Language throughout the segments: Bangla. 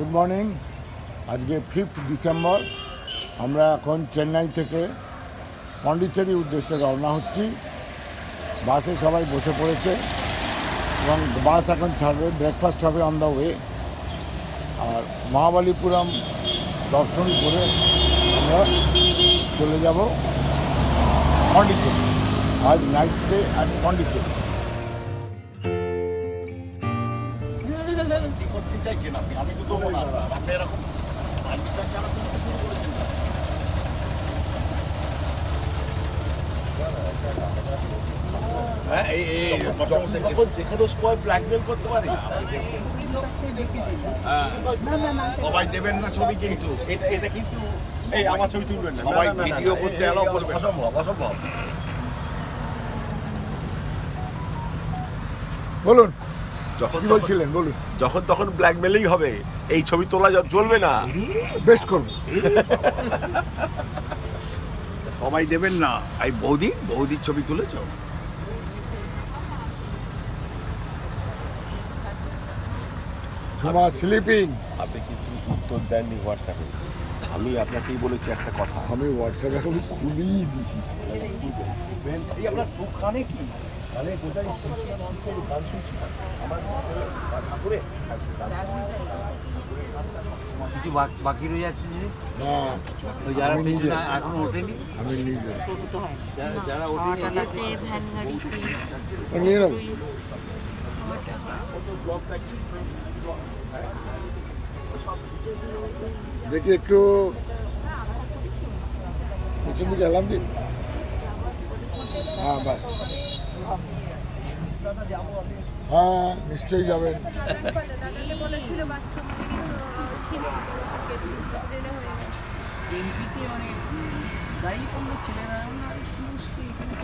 Good morning. আজকে 5 ডিসেম্বর। আমরা এখন চেন্নাই থেকে পন্ডিচেরি উদ্দেশ্যে রওনা হচ্ছি। বাসে সবাই বসে পড়েছে এবং বাস এখন ছাড়বে। ব্রেকফাস্ট হবে অন দ্য ওয়ে। আর মহাবালিপুরম দর্শন করে আমরা চলে যাব পন্ডিচেরি। আজ নাইট স্টে অ্যাট পন্ডিচেরি। কি করতে চাইছেন আপনি? আমি তো দেবো না। আপনি এরকম পারমিশন ছাড়া তো শুরু করেছেন না। যেখানে সবাই ব্ল্যাকমেল করতে পারি। সবাই দেবেন না ছবি, কিন্তু এটা কিন্তু এই আমার ছবি তুলবেন না। সবাই ভিডিও করতে এলাও করবে। অসম্ভব, অসম্ভব। বলুন, যখন কি বলছিলেন বলুন। যখন তখন ব্ল্যাকমেলিং হবে, এই ছবি তোলা চলবে না। বেশ করবো। সবাই দেবেন না। এই বৌদির ছবি তুলেছ? ঝুমা স্লিপিং। আপনি কিন্তু উত্তর দেননি হোয়াটসঅ্যাপে। আমি আপনাকেই বলেছি একটা কথা। আমি হোয়াটসঅ্যাপ এখন খুলেই দিই। এই আপনার দোকানে কি কিছু বাকি রয়ে যাচ্ছে জিনিস, না, ওই যারা আমি নিজে। পেছনে এখনো ওঠেনি, আমি নিজে যারা ওঠেনি অটোতে, ভ্যান গাড়িতে, নিয়ে নেবো। দেখি একটু পিছন দিকে এলাম দিন। হ্যাঁ বাস, হ্যাঁ নিশ্চয়ই যাবেন। এমপিতে মানে গাড়ি সঙ্গে ছেলেরা মুশকিল, এখানে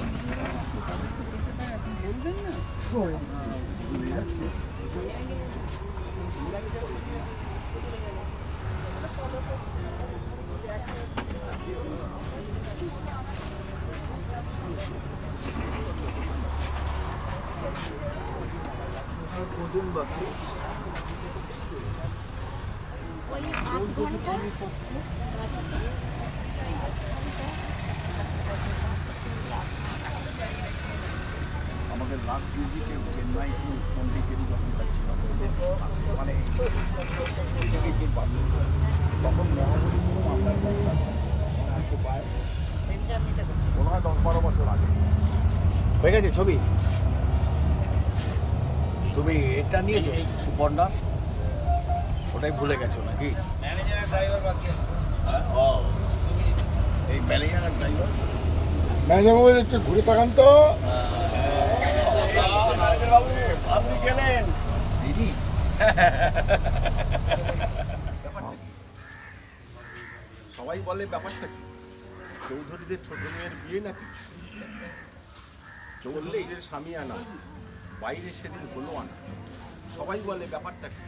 আছে তাদেরকে দেখে তারা আপনি বলবেন না ভুলে যাচ্ছে। কদিন বাকি আছে? ওই 8 ঘন্টা। আমাদের লাস্ট ভিজিটে চেন্নাই টু পন্ডিচেরি যখন যাচ্ছিলাম, মানে গেছি বাসে, তখন মহাবলীপুরম আপনার বাসটা আছে মনে হয় 10-12 বছর আগে। হয়ে গেছে ছবি? তুমি এটা নিয়েছো সুপর্ণা? ওটাই ভুলে গেছো নাকি? ম্যানেজারের ড্রাইভার বাকি আছে। ও, এই ম্যানেজারের ড্রাইভার। ম্যানেজার বাবু একটু ঘুরে তাকান তো। আপনি গেলেন দিদি। সবাই বলে ব্যাপারটা কি, চৌধুরীদের ছোট মেয়ের বিয়ে নাকি? চৌধুরীদের স্বামী আনা, বাইরে সেদিন হলো আনা। সবাই বলে ব্যাপারটা কি,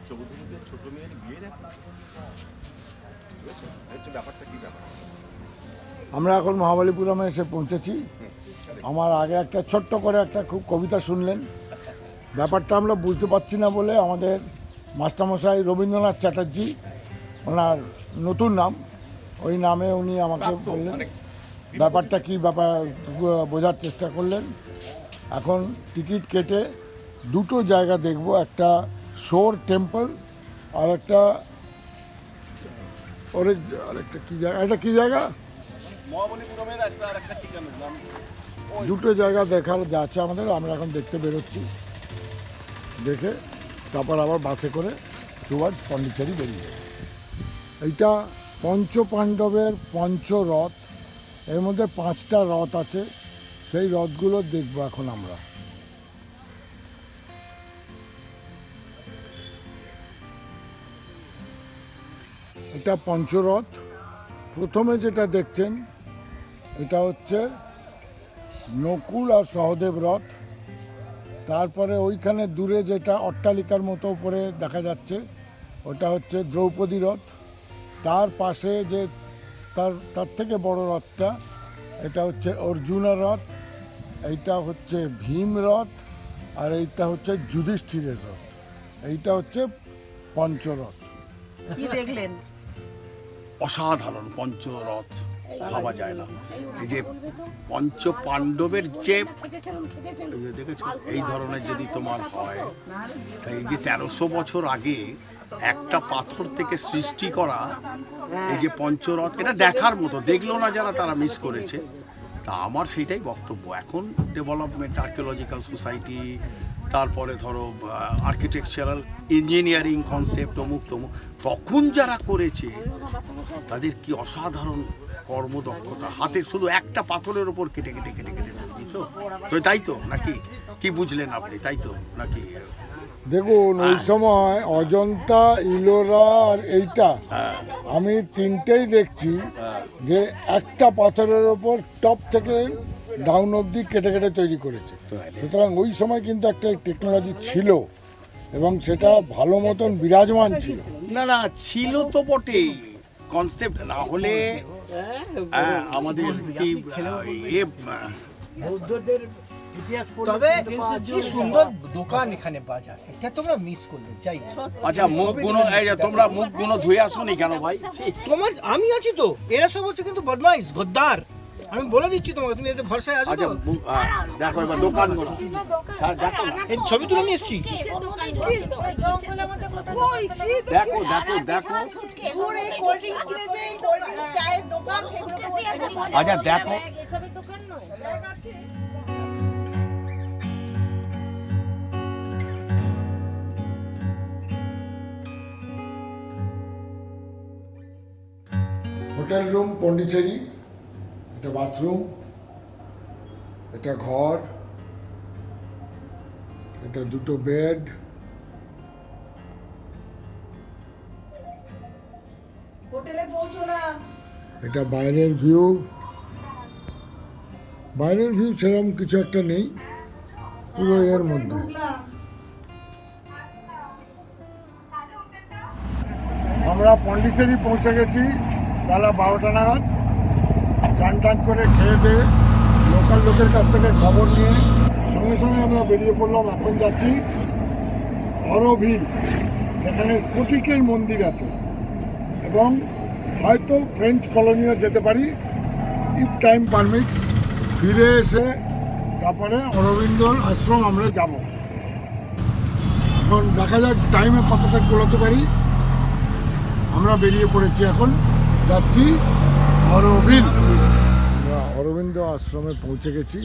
চৌধুরীদের ছোট মেয়ের বিয়ে নাকি? বুঝেছো? হচ্ছে ব্যাপারটা কি ব্যাপার। আমরা এখন মহাবালিপুরমে এসে পৌঁছেছি। আমার আগে একটা ছোট্ট করে একটা খুব কবিতা শুনলেন। ব্যাপারটা আমরা বুঝতে পারছি না বলে আমাদের মাস্টারমশাই রবীন্দ্রনাথ চ্যাটার্জি, ওনার নতুন নাম, ওই নামে উনি আমাকে বললেন ব্যাপারটা কি ব্যাপার বোঝার চেষ্টা করলেন। এখন টিকিট কেটে দুটো জায়গা দেখব, একটা শোর টেম্পল আর একটা আরেকটা কী জায়গা, এটা কী জায়গা, মহাবলীপুরমের একটা ঠিকানা নাম। দুটো জায়গা দেখার যা আছে আমাদের। আমরা এখন দেখতে বেরোচ্ছি, দেখে তারপর আবার বাসে করে টুয়ার্ডস পন্ডিচেরি বেরিয়ে যাবে। এইটা পঞ্চপাণ্ডবের পঞ্চরথ, এর মধ্যে 5টা রথ আছে। সেই রথগুলো দেখব এখন আমরা। এটা পঞ্চরথ। প্রথমে যেটা দেখছেন এটা হচ্ছে নকুল আর সহদেব রথ। তারপরে ওইখানে দূরে যেটা অট্টালিকার মতো উপরে দেখা যাচ্ছে ওটা হচ্ছে দ্রৌপদী রথ। তার পাশে যে তার থেকে বড় রথটা, এটা হচ্ছে অর্জুনা রথ। এইটা হচ্ছে ভীম রথ, আর এইটা হচ্ছে যুধিষ্ঠিরের রথ। এইটা হচ্ছে পঞ্চরথ। কি দেখলেন? অসাধারণ পঞ্চরথ ভাবা যায় না। এই যে পঞ্চ পাণ্ডবের যে এই যে দেখেছো, এই ধরনের যদি তোমার হয়, তাই এই যে 1300 বছর আগে একটা পাথর থেকে সৃষ্টি করা এই যে পঞ্চরথ, এটা দেখার মতো। দেখলো না যারা, তারা মিস করেছে। তা আমার সেইটাই বক্তব্য। এখন ডেভেলপমেন্ট, আর্কিওলজিক্যাল সোসাইটি, তারপরে ধরো আর্কিটেকচারাল ইঞ্জিনিয়ারিং কনসেপ্ট, অমুক তমুক, তখন যারা করেছে তাদের কি অসাধারণ কর্মদক্ষতা। হাতে শুধু একটা পাথরের ওপর কেটে কেটে কেটে কেটে তৈরি। তো তাই তো নাকি? কি বুঝলেন আপনি? তাই তো নাকি? দেখুন, ওই সময় অজন্তা, ইলোরা আর এইটা, আমি তিনটেই দেখছি যে একটা পাথরের ওপর টপ থেকে ডাউন অবধি কেটে কেটে তৈরি করেছে। সুতরাং ওই সময় কিন্তু একটা টেকনোলজি ছিল এবং সেটা ভালো মতন বিরাজমান ছিল। না না, ছিল তো বটেই। কনসেপ্ট না হলে আমাদের কি বৌদ্ধদের ইতিহাস তবে কি সুন্দর দোকান এখানে, বাজার, এটা তোমরা মিস করলে। যাই আচ্ছা, মুখগুলো এই যে তোমরা মুখগুলো ধুয়ে আসোনি কেন ভাই? তোমার আমি আছি তো, এরা সব হচ্ছে কিন্তু বদমাইশ, গদ্দার। আমি বলে দিচ্ছি তোমাকে, তুমি এতে ভরসায় আছো আচ্ছা তো? দেখো এবার দোকানগুলো, দেখো না, এই ছবি তুলে নিয়ে এসছি। দেখো দেখো দেখো, আচ্ছা দেখো। হোটেল রুম পন্ডিচেরি, এটা বাথরুম, এটা ঘর, এটা দুটো বেড, এটা বাইরের ভিউ। বাইরের ভিউ সেরকম কিছু একটা নেই, পুরো এর মধ্যে। আমরা পন্ডিচেরি পৌঁছে গেছি বেলা 12টা নাগাদ। চান টান করে খেয়ে দিয়ে লোকাল লোকের কাছ থেকে খবর নিয়ে সঙ্গে সঙ্গে আমরা বেরিয়ে পড়লাম। এখন যাচ্ছি অরোভিল, যেখানে স্ফটিকের মন্দির আছে এবং হয়তো ফ্রেঞ্চ কলোনিও যেতে পারি ইফ টাইম পারমিটস। ফিরে এসে তারপরে অরবিন্দর আশ্রম আমরা যাব। এখন দেখা যাক টাইমে কতটা কুলাতে পারি। আমরা বেরিয়ে পড়েছি, এখন যাচ্ছি অরবিল। আমরা অরবিন্দ আশ্রমে পৌঁছে গেছি।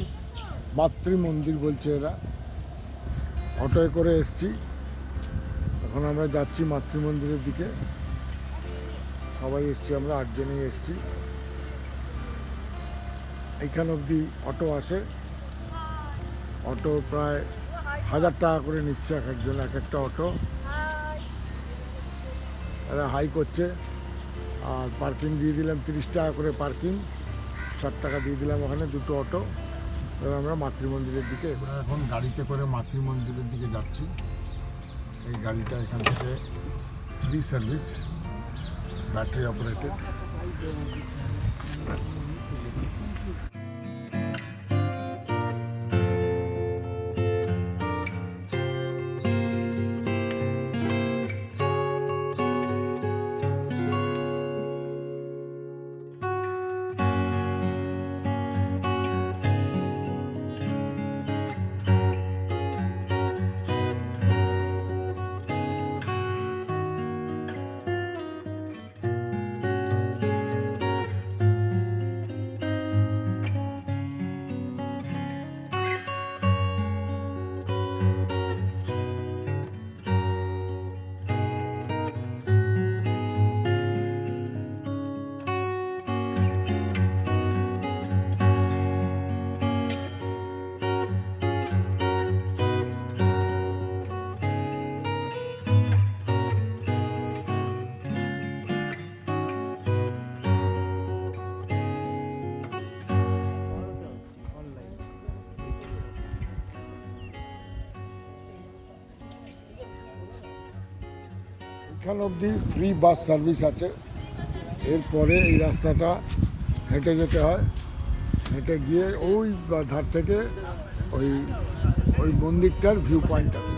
মাতৃ মন্দির বলছে এরা। অটোয় করে এসছি, এখন আমরা যাচ্ছি মাতৃ মন্দিরের দিকে। সবাই এসছি, আমরা 8 জনেই এসছি। এইখান অবধি অটো আসে, অটো প্রায় 1000 টাকা করে নিচ্ছে এক একজন, এক একটা অটো। এরা হাই করছে। আর পার্কিং দিয়ে দিলাম 30 টাকা করে পার্কিং, 60 টাকা দিয়ে দিলাম ওখানে দুটো অটো। এবার আমরা মাতৃমন্দিরের দিকে, এখন গাড়িতে করে মাতৃমন্দিরের দিকে যাচ্ছি। এই গাড়িটা এখান থেকে ফ্রি সার্ভিস, ব্যাটারি অপারেটেড। এখান অবধি ফ্রি বাস সার্ভিস আছে। এরপরে এই রাস্তাটা হেঁটে যেতে হয়, হেঁটে গিয়ে ওই ধার থেকে ওই মন্দিরটার ভিউ পয়েন্ট আছে।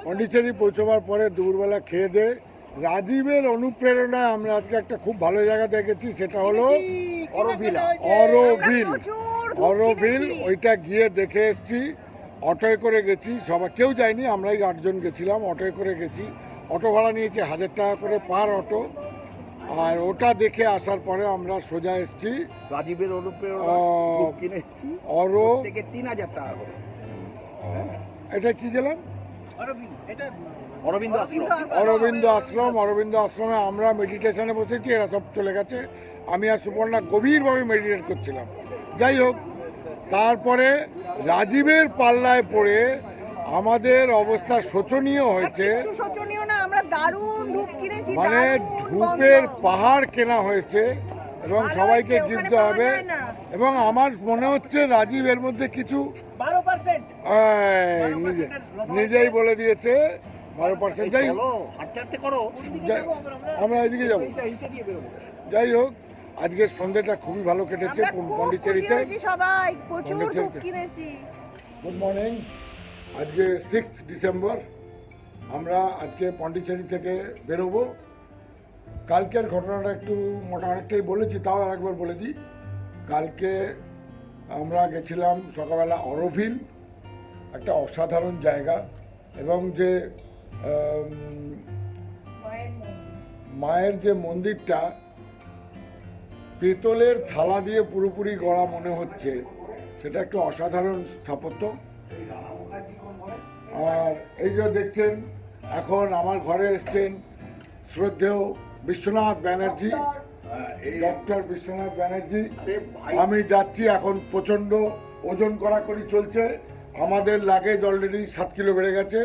পন্ডিচেরি পৌঁছবার পরে দুপুরবেলা খেয়ে দিয়ে রাজীবের অনুপ্রেরণায় আমরা আজকে একটা খুব ভালো জায়গা দেখেছি, সেটা হলো অরোভিল। ওইটা গিয়ে দেখে এসছি, অটোয় করে গেছি, সবাই কেউ যায়নি, আমরাই 8 জন গেছিলাম, অটোয় করে গেছি। অটো ভাড়া নিয়েছে 1000 টাকা করে পার অটো। আর ওটা দেখে আসার পরে আমরা সোজা এসছি রাজীবের অনুপ্রেরণা কিনেছি অরো থেকে 3000 টাকা করে। এটা কি গেলাম অরবিন্দ আশ্রম। অরবিন্দ আশ্রমে আমরা মেডিটেশনে বসেছি, এরা সব চলে গেছে, আমি আর সুপর্ণা গভীরভাবে মেডিটেট করছিলাম। যাই হোক, তারপরে রাজীবের পাল্লায় পড়ে আমাদের অবস্থা শোচনীয় হয়েছে। শোচনীয় না, আমরা দারুণ ধূপ কিনেছি, মানে ধূপের পাহাড় কেনা হয়েছে এবং সবাইকে গিফট দেওয়া হবে। এবং আমার মনে হচ্ছে রাজীব এর মধ্যে কিছু 12% নিজেই বলে দিয়েছে 12%। যাই হোক, হাঁটতে করো, আমরা এদিকে যাবো। যাই হোক, আজকের সন্ধ্যেটা খুবই ভালো কেটেছে পন্ডিচেরিতে। সবাই প্রচুর ধূপ পন্ডিচেরিতে। কিনেছি। Good morning. আজকে 6 ডিসেম্বর, আমরা আজকে পন্ডিচেরি থেকে বেরোবো। কালকের ঘটনাটা একটু অনেকটাই বলেছি, তাও আর একবার বলে দিই। কালকে আমরা গেছিলাম সকালবেলা অরোভিল, একটা অসাধারণ জায়গা, এবং যে মায়ের যে মন্দিরটা পেতলের থালা দিয়ে পুরোপুরি গড়া মনে হচ্ছে, সেটা একটু অসাধারণ স্থাপত্য। আর এই যে দেখছেন, এখন আমার ঘরে এসছেন শ্রদ্ধেয় বিশ্বনাথ ব্যানার্জি, ডক্টর বিশ্বনাথ ব্যানার্জি। আমি যাচ্ছি, এখন প্রচণ্ড ওজন কড়াকড়ি চলছে, আমাদের লাগেজ অলরেডি 7 কিলো বেড়ে গেছে,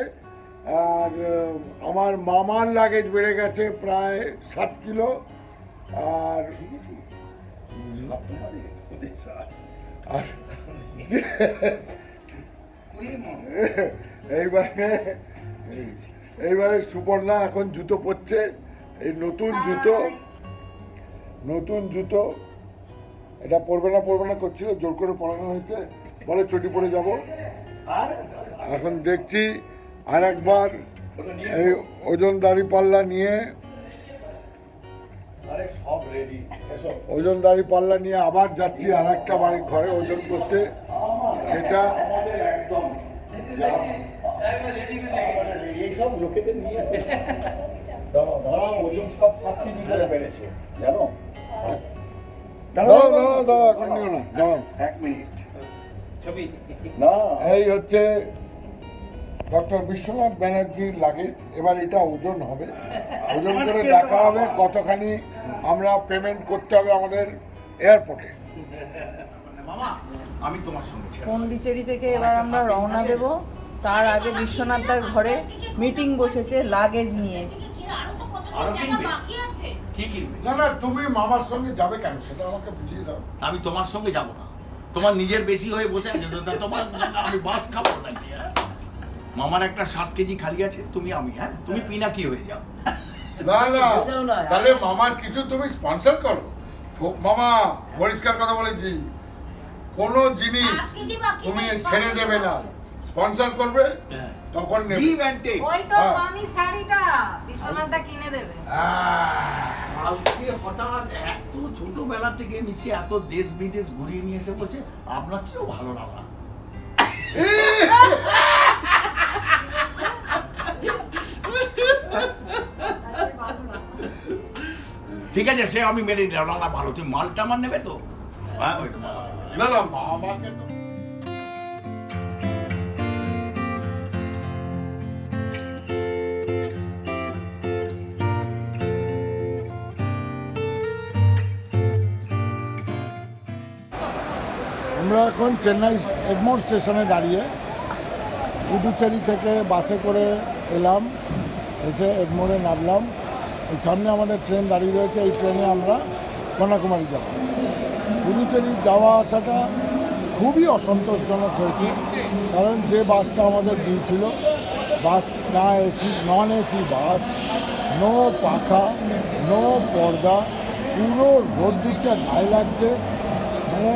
আর আমার মামার লাগেজ বেড়ে গেছে প্রায় 7 কিলো। আর এইবারে সুপর্ণা এখন জুতো পরছে, এই নতুন জুতো, এটা পরবে না করছিল, জোর করে পরানো হয়েছে, বলে চটি পরে যাব। এখন দেখছি আর একবার এই ওজনদারি পাল্লা নিয়ে আবার যাচ্ছি আর একটা বাড়ির ঘরে ওজন করতে, সেটা এইসব লোকেদের নিয়ে ওজন সব 7 কেজি করে বেড়েছে, জানো? দাঁড়াও, এখন নিও না, দাঁড়াও। 1 মিনিট ছবি না, এই হচ্ছে ডক্টর বিশ্বনাথ ব্যানার্জির লাগেজ। এবার এটা ওজন হবে, ওজন করে দেখা হবে কতখানি আমরা পেমেন্ট করতে হবে আমাদের এয়ারপোর্টে। মামা আমি তোমার সঙ্গে ছিলাম। পন্ডিচেরি থেকে এবার আমরা রওনা দেব। তার আগে বিশ্বনাথদার ঘরে মিটিং বসেছে লাগেজ নিয়ে। আরো কিনবে? কি কিনবে? না, তুমি মামার সঙ্গে যাবে কেন সেটা আমাকে বুঝিয়ে দাও। আমি তোমার সঙ্গে যাব না, তোমার নিজের বেশি হয়ে বসে আছে, তোমার আমি বাস খাবো নাকি? মামার একটা 7 কেজি খালি আছে, তুমি আমি, হ্যাঁ তুমি পিনাকি হয়ে যাও। না, তাহলে মামার কিছু তুমি স্পন্সর করো। মামা পরিষ্কার কথা বলেছি, কোনো জিনিস তুমি ছেড়ে দেবে না, স্পন্সর করবে, তখন নেবে। Give and take. ওই তো আমি শাড়িটা বিশ্বনাথদা কিনে দেবে। কালকে হঠাৎ এত ছোটবেলা থেকে মিশে এত দেশ বিদেশ ঘুরিয়ে নিয়ে এসে বলছে আপনার চেয়েও ভালো রান্না। ঠিক আছে, সে আমি মেনে নিলাম, রান্না ভালো। তুমি মালটা আমার নেবে তো? হ্যাঁ, না, মামাকে তো আমরা এখন চেন্নাই এগমোর স্টেশনে দাঁড়িয়ে পুদুচেরি থেকে বাসে করে এলাম, এসে এগমোরে নামলাম। এই সামনে আমাদের ট্রেন দাঁড়িয়ে রয়েছে, এই ট্রেনে আমরা কন্যাকুমারী যাব। পুদুচেরি যাওয়া আসাটা খুবই অসন্তোষজনক হয়েছে, কারণ যে বাসটা আমাদের দিয়েছিল, বাস না AC, non AC bus, no পাখা, নো পর্দা, পুরো রোদ্দুরটা গায়ে লাগছে, মানে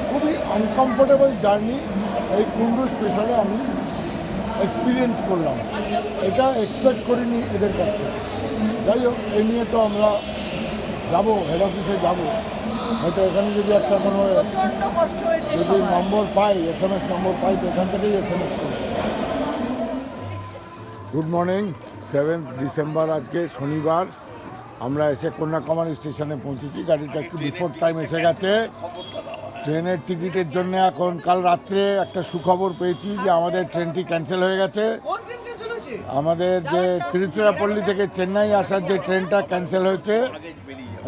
খুবই আনকমফোর্টেবল জার্নি। এই কুন্ডু স্পেশালে আমি এক্সপিরিয়েন্স করলাম, এটা এক্সপেক্ট করিনি এদের কাছ থেকে। যাই হোক, এই নিয়ে তো আমরা যাবো, হেড অফিসে যাবো, হয়তো এখানে যদি একটা কোনো প্রচন্ড কষ্ট হয়েছে যদি সবার। নম্বর পাই, SMS নম্বর পাই, তো এখান থেকেই SMS করবো। গুড মর্নিং, 7 ডিসেম্বর, আজকে শনিবার। আমরা এসে কন্যাকুমারী স্টেশনে পৌঁছেছি। গাড়িটা একটু বিফোর টাইম এসে গেছে। ট্রেনের টিকিটের জন্য এখন কাল রাত্রে একটা সুখবর পেয়েছি যে আমাদের ট্রেনটি ক্যান্সেল হয়ে গেছে। কোন ট্রেন ক্যান্সেল হয়েছে? আমাদের যে তিরুচিরাপল্লী থেকে চেন্নাই আসার যে ট্রেনটা ক্যান্সেল হয়েছে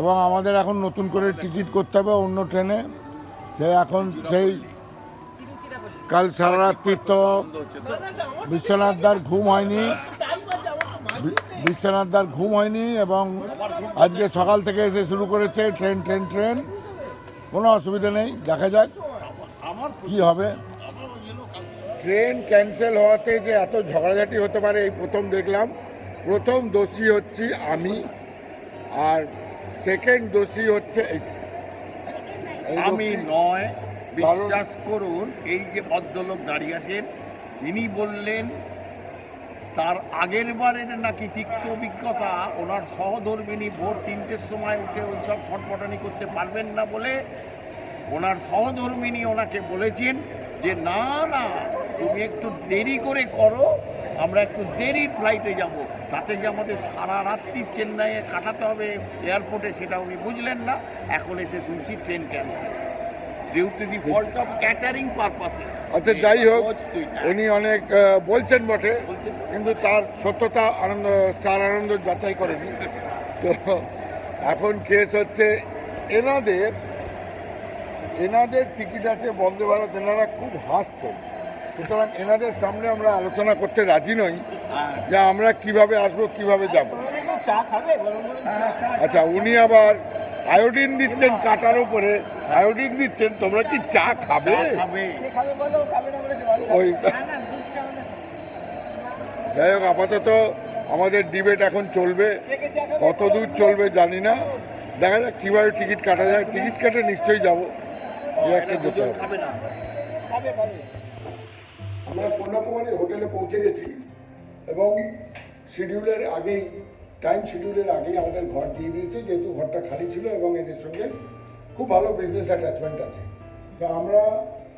এবং আমাদের এখন নতুন করে টিকিট করতে হবে অন্য ট্রেনে। সে এখন সেই কাল সারা রাত্রি তো বিশ্বনাথদার ঘুম হয়নি, বিশ্বনাথদার ঘুম হয়নি এবং আজকে সকাল থেকে এসে শুরু করেছে ট্রেন ট্রেন ট্রেন। কোনো অসুবিধা নেই, দেখা যাক কি হবে। ট্রেন ক্যান্সেল হওয়াতে যে এত ঝগড়াঝাটি হতে পারে এই প্রথম দেখলাম। প্রথম দোষী হচ্ছি আমি, আর সেকেন্ড দোষী হচ্ছে এই আমি লোকটি। নয়, বিশ্বাস করুন। এই যে ভদ্রলোক দাঁড়িয়ে আছেন, ইনি বললেন তার আগের বারের নাকি তিক্ত অভিজ্ঞতা, ওনার সহধর্মিনী ভোর 3টের সময় উঠে ওই সব ছটপটানি করতে পারবেন না বলে ওনার সহধর্মিনী ওনাকে বলেছেন যে না না, তুমি একটু দেরি করে করো, আমরা একটু দেরির ফ্লাইটে যাব। তাতে যে আমাদের সারা রাত্রি চেন্নাইয়ে কাটাতে হবে এয়ারপোর্টে, সেটা উনি বুঝলেন না। এখন এসে শুনছি train cancel due to the fault of catering purposes. আচ্ছা, যাই হোক, উনি অনেক বলছেন বটে, কিন্তু তার সত্যতা স্টার আনন্দ যাচাই করেনি। তো এখন কেস হচ্ছে এনাদের টিকিট আছে বন্দে ভারত, এনারা খুব হাসছেন। সুতরাং এনাদের সামনে আমরা আলোচনা করতে রাজি নই যে আমরা কিভাবে আসবো, কিভাবে যাব। চা খাবে? আচ্ছা, উনি আবার আয়োডিন দিচ্ছেন কাটার উপরে, আয়োডিন দিচ্ছেন, তোমরা কি চা খাবে? খাবে বলো, খাবে না বলেছে বাড়ি। ওই না না, দুধ চা না। যাই হোক, আপাতত আমাদের ডিবেট এখন চলবে, কত দূর চলবে জানি না। দেখা যাক কীভাবে টিকিট কাটা যায়। টিকিট কেটে নিশ্চয়ই যাবো, এই একটা যেতে হবে। খাবে খাবে। আমরা কন্যাকুমারী হোটেলে পৌঁছে গেছি এবং শিডিউলের আগেই, টাইম শিডিউলের আগেই আমাদের ঘর দিয়ে দিয়েছে, যেহেতু ঘরটা খালি ছিল এবং এদের সঙ্গে খুব ভালো বিজনেস অ্যাটাচমেন্ট আছে। তো আমরা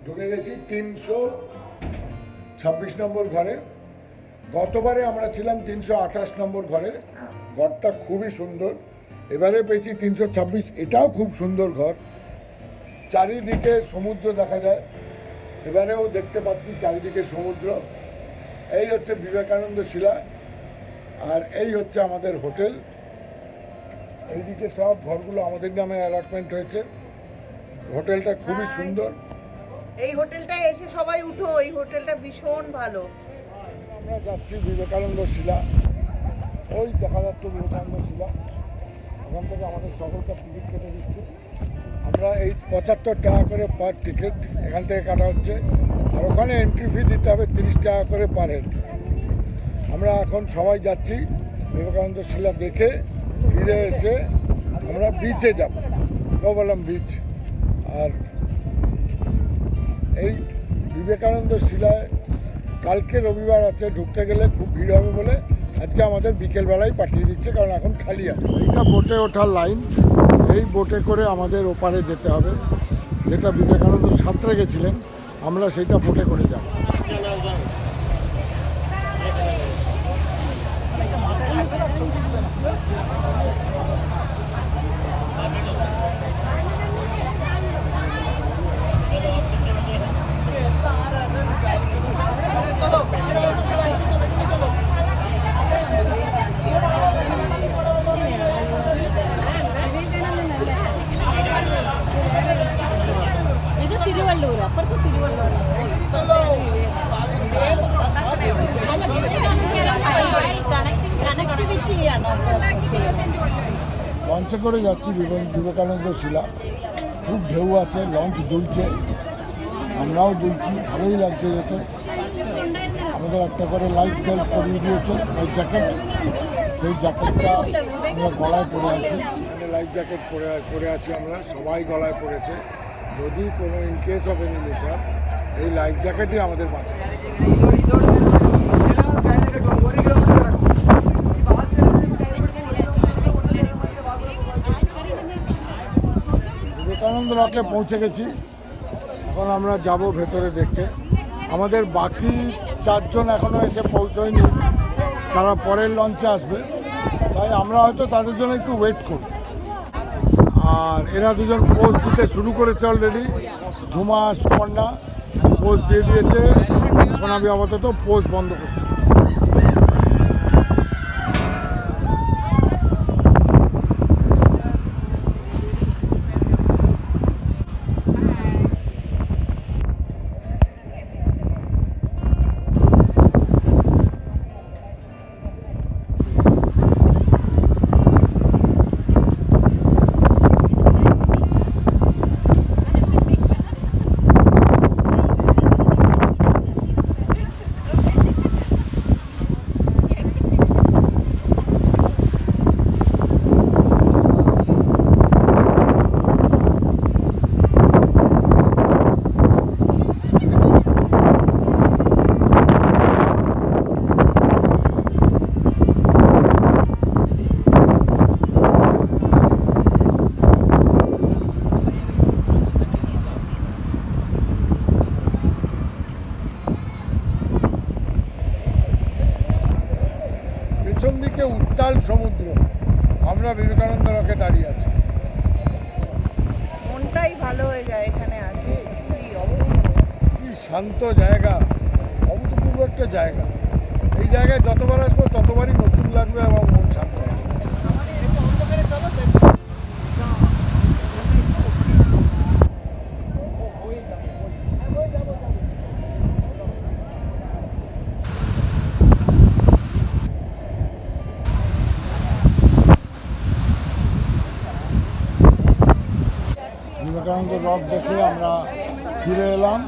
ঢুকে গেছি 326 নম্বর ঘরে। গতবারে আমরা ছিলাম 328 নম্বর ঘরে। ঘরটা খুবই সুন্দর। এবারে পেয়েছি 326, এটাও খুব সুন্দর ঘর। চারিদিকে সমুদ্র দেখা যায়, এবারেও দেখতে পাচ্ছি চারিদিকে সমুদ্র। এই হচ্ছে বিবেকানন্দ শিলা, আর এই হচ্ছে আমাদের হোটেল। এইদিকে সব ঘরগুলো আমাদের নামে অ্যালটমেন্ট হয়েছে। হোটেলটা খুবই সুন্দর। এই হোটেলটায় এসে সবাই উঠো, এই হোটেলটা ভীষণ ভালো। আমরা যাচ্ছি বিবেকানন্দ শিলা, ওই দেখা যাচ্ছে বিবেকানন্দ শিলা। ওখান থেকে আমাদের সকলকার টিকিট কেটে দিচ্ছে। আমরা এই 75 টাকা করে পার টিকিট এখান থেকে কাটা হচ্ছে, আর ওখানে এন্ট্রি ফি দিতে হবে 30 টাকা করে পার হেড। আমরা এখন সবাই যাচ্ছি বিবেকানন্দ শিলা দেখে ফিরে এসে আমরা বিচে যাব, কোভালাম বিচ। আর এই বিবেকানন্দ শিলায় কালকে রবিবার আছে, ঢুকতে গেলে খুব ভিড় হবে বলে আজকে আমাদের বিকেলবেলায় পাঠিয়ে দিচ্ছে, কারণ এখন খালি আছে। এইটা বোটে ওঠার লাইন, এই বোটে করে আমাদের ওপারে যেতে হবে, যেটা বিবেকানন্দ সাঁতরে গেছিলেন, আমরা সেইটা বোটে করে যাব। ഇത് തിരുവള്ളൂർ, അപ്പുറത്ത് തിരുവള്ളൂർ. കണക്ടിവിറ്റിയാണ് লঞ্চে করে যাচ্ছি বিবেকানন্দ শিলা। খুব ঢেউ আছে, লঞ্চ দুলছে, আমরাও দুলছি, ভালোই লাগছে যেতে। আমাদের একটা করে লাইফ বেল্ট পরিয়ে দিয়েছে, লাইফ জ্যাকেট। সেই জ্যাকেটটা আমরা গলায় পরে আছি, লাইফ জ্যাকেট পরে আছি আমরা, সবাই গলায় পরেছে। যদি কোনো ইন কেস অফ এনি মিসহ্যাপ, এই লাইফ জ্যাকেটই আমাদের বাঁচায়। বিবেকানন্দ রকে পৌঁছে গেছি। এখন আমরা যাব ভেতরে দেখতে। আমাদের বাকি 4 জন এখনো এসে পৌঁছয়নি, তারা পরের লঞ্চে আসবে, তাই আমরা হয়তো তাদের জন্য একটু ওয়েট করব। আর এরা দুজন পোজ দিতে শুরু করেছে অলরেডি, ঝুমা আর সুপর্ণা পোজ দিয়ে দিয়েছে। এখন আমি আপাতত পোজ বন্ধ করছি। পেছন দিকে উত্তাল সমুদ্র, আমরা বিবেকানন্দ রকে দাঁড়িয়ে আছি। মনটাই ভালো হয়ে যায় এখানে আসে। কি অপূর্ব। কি শান্ত জায়গা, অভূতপূর্ব একটা জায়গা। এই জায়গায় যতবার আসবো ততবারই নতুন লাগবে এবং মন শান্ত হবে। বিবেকানন্দ রক দেখে আমরা ফিরে এলাম।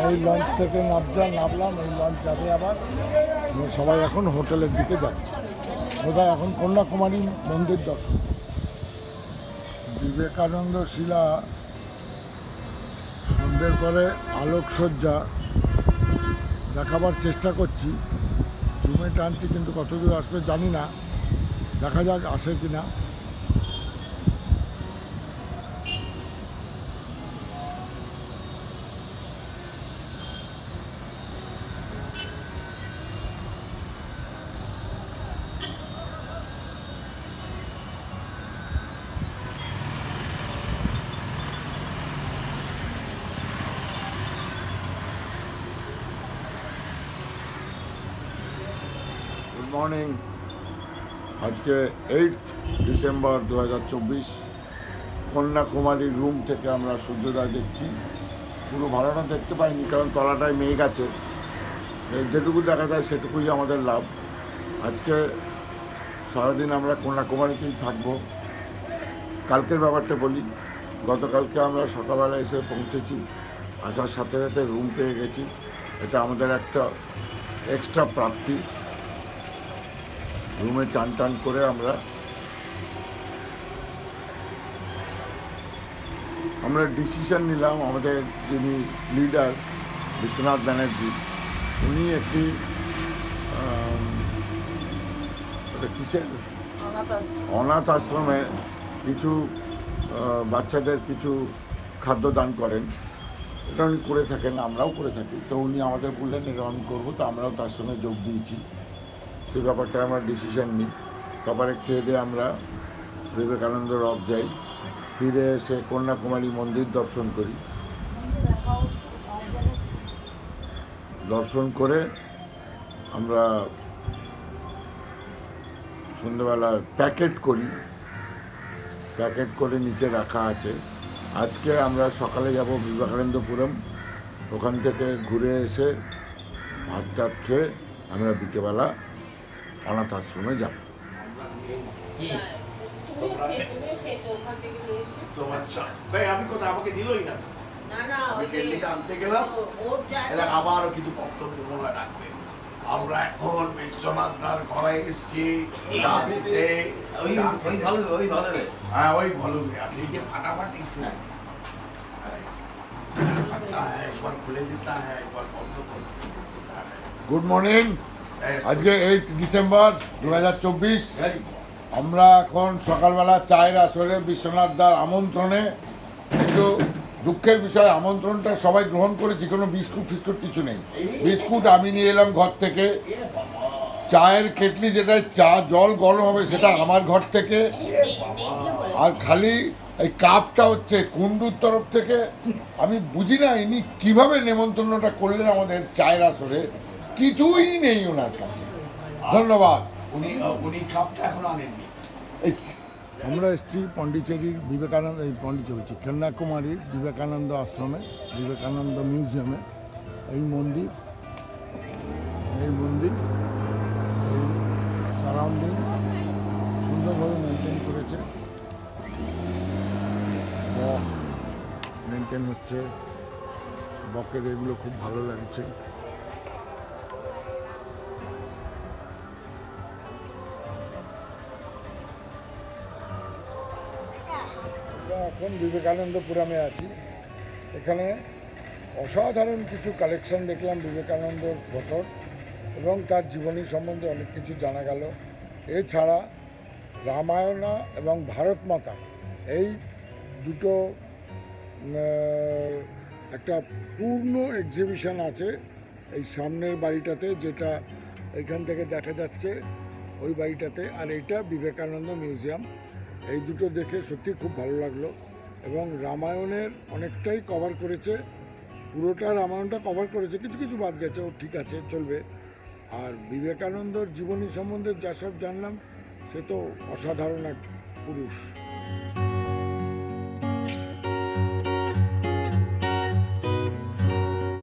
এই লঞ্চ থেকে নামলাম, এই লঞ্চ যাবে আবার। সবাই এখন হোটেলের দিকে যাচ্ছে, বোধহয় এখন কন্যাকুমারী মন্দির দর্শন। বিবেকানন্দ শিলা, সন্ধ্যের পরে আলোকসজ্জা দেখাবার চেষ্টা করছি, জুমে টানছি, কিন্তু কতদূর আসবে জানি না, দেখা যাক আসে কিনা। Good morning. আজকে 8 ডিসেম্বর 2024। কন্যাকুমারীর রুম থেকে আমরা সূর্যোদয় দেখছি। পুরো ভালোটা দেখতে পাইনি, কারণ তলাটায় মেঘ আছে। যেটুকু দেখা যায় সেটুকুই আমাদের লাভ। আজকে সারাদিন আমরা কন্যাকুমারীতেই থাকবো। কালকের ব্যাপারটা বলি। গতকালকে আমরা সকালবেলা এসে পৌঁছেছি, আসার সাথে সাথে রুম পেয়ে গেছি। এটা আমাদের একটা এক্সট্রা প্রাপ্তি। রুমে চান টান করে আমরা ডিসিশন নিলাম। আমাদের যিনি লিডার বিশ্বনাথ ব্যানার্জি, উনি একটি কিসের অনাথ আশ্রমে কিছু বাচ্চাদের কিছু খাদ্য দান করেন। এটা উনি করে থাকেন, আমরাও করে থাকি। তো উনি আমাদের বললেন এটা আমি করবো, তো আমরাও তার সঙ্গে যোগ দিয়েছি। সেই ব্যাপারটা আমরা ডিসিশন নিই। তারপরে খেয়ে দিয়ে আমরা বিবেকানন্দ রক যাই, ফিরে এসে কন্যাকুমারী মন্দির দর্শন করি। দর্শন করে আমরা সন্ধ্যেবেলা প্যাকেট করে নিচে রাখা আছে। আজকে আমরা সকালে যাব বিবেকানন্দপুরম, ওখান থেকে ঘুরে এসে ভাত টাত খেয়ে আমরা বিকেলবেলা অনাথ আশ্রমে যাব। আমি কোথায়, আমাকে দিলই না। আমি কেল্লিটা আনতে গেলাম, আবারও কিছু বক্তব্য মনে রাখবে। আমরা এখন বিশ্বনাথ দার ঘরে এসছি, হ্যাঁ ওই ভালো আছে, এই যে ফাটাফাটি একবার খুলে দিতে হয়, একবার বন্ধ করে দিতে হয়। Good morning. আজকে 8 ডিসেম্বর 2024। আমরা এখন সকালবেলা চায়ের আসরে বিশ্বনাথ দার আমন্ত্রণে কিন্তু দুঃখের বিষয় আমন্ত্রণটা সবাই গ্রহণ করেছি, কোনো বিস্কুট ফিস্কুট কিছু নেই। বিস্কুট আমি নিয়ে এলাম ঘর থেকে, চায়ের কেটলি যেটা চা জল গরম হবে সেটা আমার ঘর থেকে, আর খালি এই কাপটা হচ্ছে কুন্ডুর তরফ থেকে। আমি বুঝি না ইনি কীভাবে নেমন্তন্নটা করলেন আমাদের চায়ের আসরে, কিছুই নেই ওনার কাছে। ধন্যবাদ। উনি কাপটা এখন আনেননি। এই আমরা এসেছি পন্ডিচেরির বিবেকানন্দ, এই পন্ডিচেরি কন্যাকুমারীর বিবেকানন্দ আশ্রমে, বিবেকানন্দ মিউজিয়ামে। এই মন্দির, এই সারাউন্ডিং সুন্দরভাবে মেনটেন করেছে, বক মেনটেন হচ্ছে, বকের এগুলো খুব ভালো লাগছে। আমরা এখন বিবেকানন্দপুরমে আছি। এখানে অসাধারণ কিছু কালেকশন দেখলাম বিবেকানন্দর ফটোর, এবং তার জীবনী সম্বন্ধে অনেক কিছু জানা গেল। এছাড়া রামায়ণা এবং ভারত মাতা এই দুটো একটা পূর্ণ এক্সিবিশন আছে এই সামনের বাড়িটাতে, যেটা এখান থেকে দেখা যাচ্ছে ওই বাড়িটাতে, আর এইটা বিবেকানন্দ মিউজিয়াম। এই দুটো দেখে সত্যি খুব ভালো লাগলো, এবং রামায়ণের অনেকটাই কভার করেছে, পুরোটা রামায়ণটা কভার করেছে, কিছু কিছু বাদ গেছে, ও ঠিক আছে, চলবে। আর বিবেকানন্দর জীবনী সম্বন্ধে যা সব জানলাম, সে তো অসাধারণ এক পুরুষ।